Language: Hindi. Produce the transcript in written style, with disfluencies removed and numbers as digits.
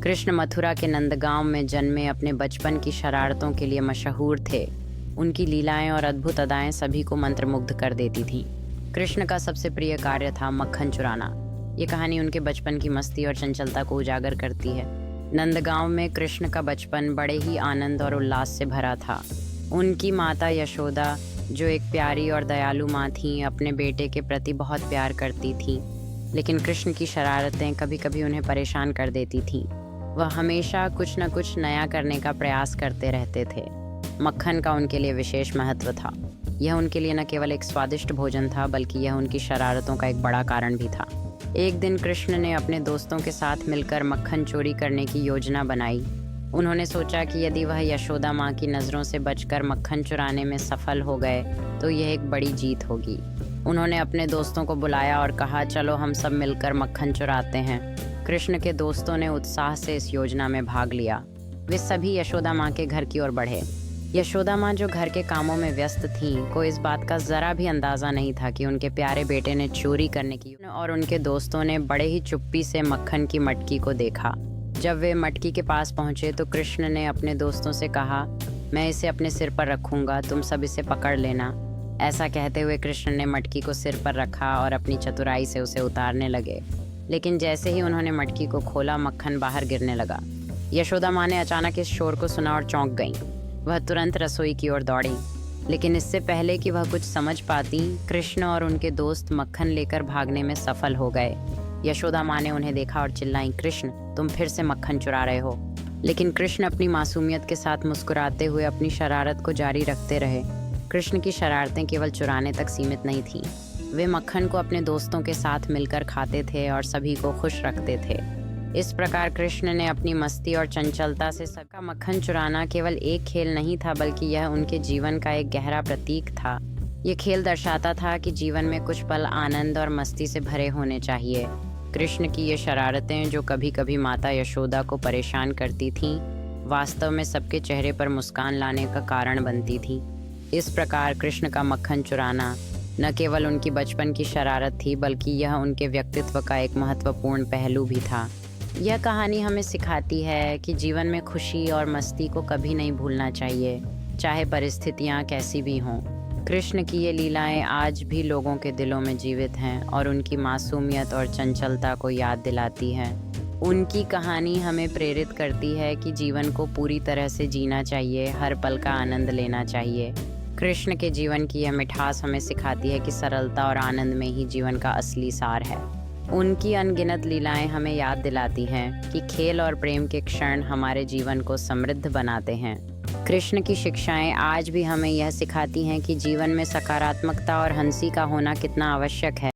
कृष्ण मथुरा के नंदगांव में जन्मे अपने बचपन की शरारतों के लिए मशहूर थे। उनकी लीलाएं और अद्भुत अदाएं सभी को मंत्रमुग्ध कर देती थीं। कृष्ण का सबसे प्रिय कार्य था मक्खन चुराना। ये कहानी उनके बचपन की मस्ती और चंचलता को उजागर करती है। नंदगांव में कृष्ण का बचपन बड़े ही आनंद और उल्लास से भरा था। उनकी माता यशोदा, जो एक प्यारी और दयालु माँ थीं, अपने बेटे के प्रति बहुत प्यार करती थीं, लेकिन कृष्ण की शरारतें कभी कभी उन्हें परेशान कर देती थीं। वह हमेशा कुछ न कुछ नया करने का प्रयास करते रहते थे। मक्खन का उनके लिए विशेष महत्व था। यह उनके लिए न केवल एक स्वादिष्ट भोजन था, बल्कि यह उनकी शरारतों का एक बड़ा कारण भी था। एक दिन कृष्ण ने अपने दोस्तों के साथ मिलकर मक्खन चोरी करने की योजना बनाई। उन्होंने सोचा कि यदि वह यशोदा माँ की नज़रों से बचकर मक्खन चुराने में सफल हो गए तो यह एक बड़ी जीत होगी। उन्होंने अपने दोस्तों को बुलाया और कहा, चलो हम सब मिलकर मक्खन चुराते हैं। कृष्ण के दोस्तों ने उत्साह से इस योजना में भाग लिया। वे सभी यशोदा माँ के घर की ओर बढ़े। यशोदा माँ, जो घर के कामों में व्यस्त थीं, को इस बात का जरा भी अंदाजा नहीं था कि उनके प्यारे बेटे ने चोरी करने की, और उनके दोस्तों ने बड़े ही चुप्पी से मक्खन की मटकी को देखा। जब वे मटकी के पास पहुंचे तो कृष्ण ने अपने दोस्तों से कहा, मैं इसे अपने सिर पर रखूंगा, तुम सब इसे पकड़ लेना। ऐसा कहते हुए कृष्ण ने मटकी को सिर पर रखा और अपनी चतुराई से उसे उतारने लगे। लेकिन जैसे ही उन्होंने मटकी को खोला, मक्खन बाहर गिरने लगा। यशोदा माँ ने अचानक इस शोर को सुना और चौंक गईं। वह तुरंत रसोई की ओर दौड़ी, लेकिन इससे पहले कि वह कुछ समझ पाती, कृष्ण और उनके दोस्त मक्खन लेकर भागने में सफल हो गए। यशोदा माँ ने उन्हें देखा और चिल्लाई, कृष्ण, तुम फिर से मक्खन चुरा रहे हो। लेकिन कृष्ण अपनी मासूमियत के साथ मुस्कुराते हुए अपनी शरारत को जारी रखते रहे। कृष्ण की शरारतें केवल चुराने तक सीमित नहीं थीं। वे मक्खन को अपने दोस्तों के साथ मिलकर खाते थे और सभी को खुश रखते थे। इस प्रकार कृष्ण ने अपनी मस्ती और चंचलता से सबका मक्खन चुराना केवल एक खेल नहीं था, बल्कि यह उनके जीवन का एक गहरा प्रतीक था। ये खेल दर्शाता था कि जीवन में कुछ पल आनंद और मस्ती से भरे होने चाहिए। कृष्ण की ये शरारतें, जो कभी कभी माता यशोदा को परेशान करती थीं, वास्तव में सबके चेहरे पर मुस्कान लाने का कारण बनती थीं। इस प्रकार कृष्ण का मक्खन चुराना न केवल उनकी बचपन की शरारत थी, बल्कि यह उनके व्यक्तित्व का एक महत्वपूर्ण पहलू भी था। यह कहानी हमें सिखाती है कि जीवन में खुशी और मस्ती को कभी नहीं भूलना चाहिए, चाहे परिस्थितियाँ कैसी भी हों। कृष्ण की ये लीलाएं आज भी लोगों के दिलों में जीवित हैं और उनकी मासूमियत और चंचलता को याद दिलाती हैं। उनकी कहानी हमें प्रेरित करती है कि जीवन को पूरी तरह से जीना चाहिए, हर पल का आनंद लेना चाहिए। कृष्ण के जीवन की यह मिठास हमें सिखाती है कि सरलता और आनंद में ही जीवन का असली सार है। उनकी अनगिनत लीलाएं हमें याद दिलाती हैं कि खेल और प्रेम के क्षण हमारे जीवन को समृद्ध बनाते हैं। कृष्ण की शिक्षाएं आज भी हमें यह सिखाती हैं कि जीवन में सकारात्मकता और हंसी का होना कितना आवश्यक है।